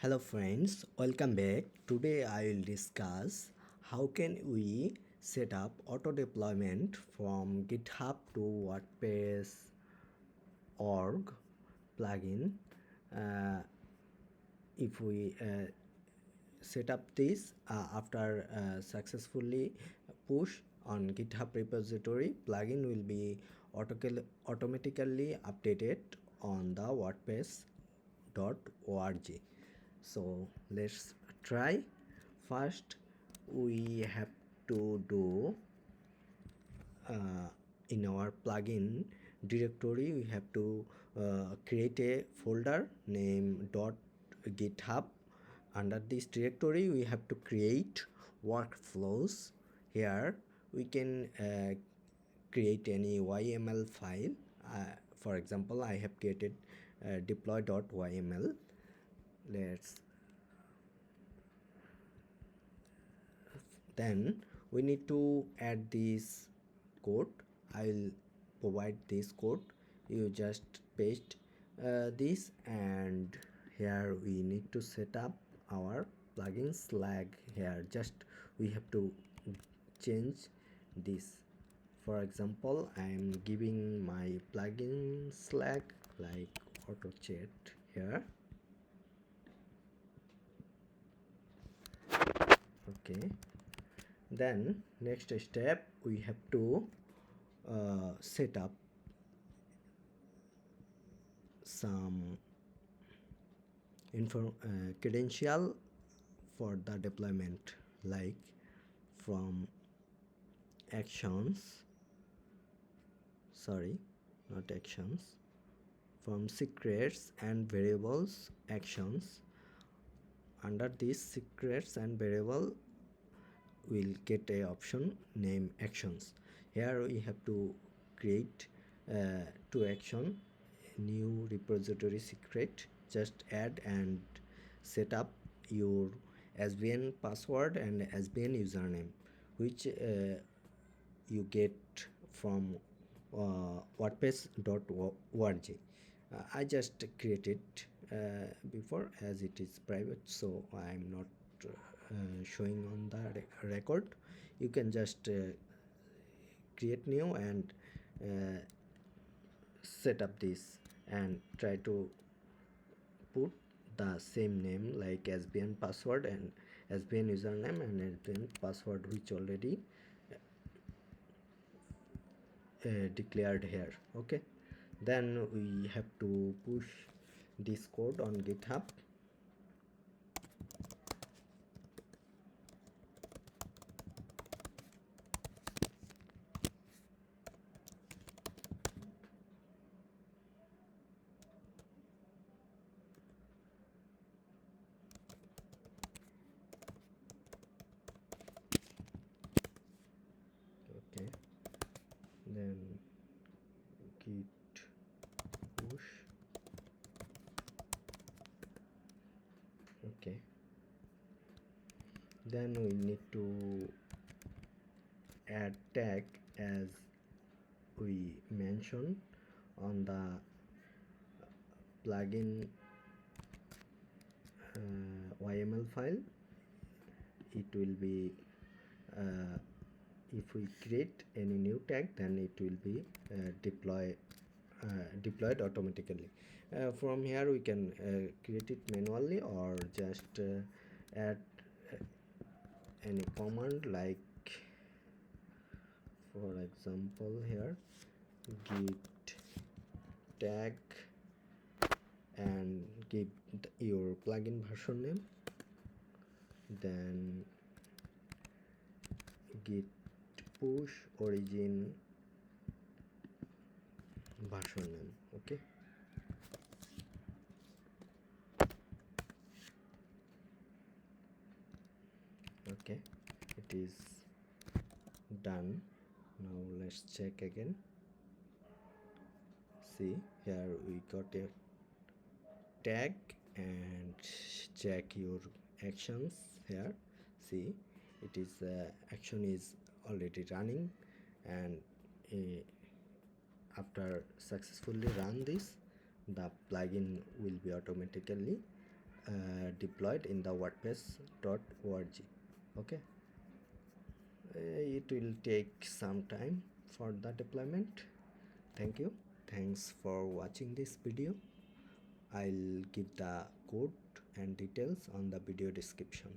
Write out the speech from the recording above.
Hello friends, welcome back. Today I will discuss how can we set up auto deployment from GitHub to WordPress org plugin. If we set up this after successfully push on GitHub repository, plugin will be automatically updated on the WordPress.org. So let's try. First we have to do in our plugin directory we have to create a folder named .github. Under this directory we have to create workflows. Here we can create any YML file. For example, I have created deploy.yml. Then we need to add this code. I'll provide this code. You just paste this, and here we need to set up our plugin flag. Here just we have to change this. For example, I am giving my plugin flag like auto chat here. Okay, then next step we have to set up some credential for the deployment, like from actions, not actions, from secrets and variables actions. Under these secrets and variable we'll get a option named actions. Here we have to create two action, new repository secret. Just add and set up your SVN password and SVN username, which you get from WordPress.org. I just created before, as it is private, so I'm not showing on the record. You can just create new and set up this and try to put the same name like SVN password and SVN username and SVN password, which already declared here. Okay, then we have to push this code on GitHub. Okay, then git push. Okay, then we need to add tag as we mentioned on the plugin YML file. It will be if we create any new tag, then it will be deployed automatically. From here we can create it manually or just add any command, like for example here git tag and give your plugin version name, then git push origin version name. Okay, okay, it is done. Now let's check again. See, here we got a tag, and check your actions. Here see, it is action is already running, and after successfully run this, the plugin will be automatically deployed in the wordpress.org. Okay, it will take some time for the deployment. Thank you. Thanks for watching this video. I'll give the code and details on the video description.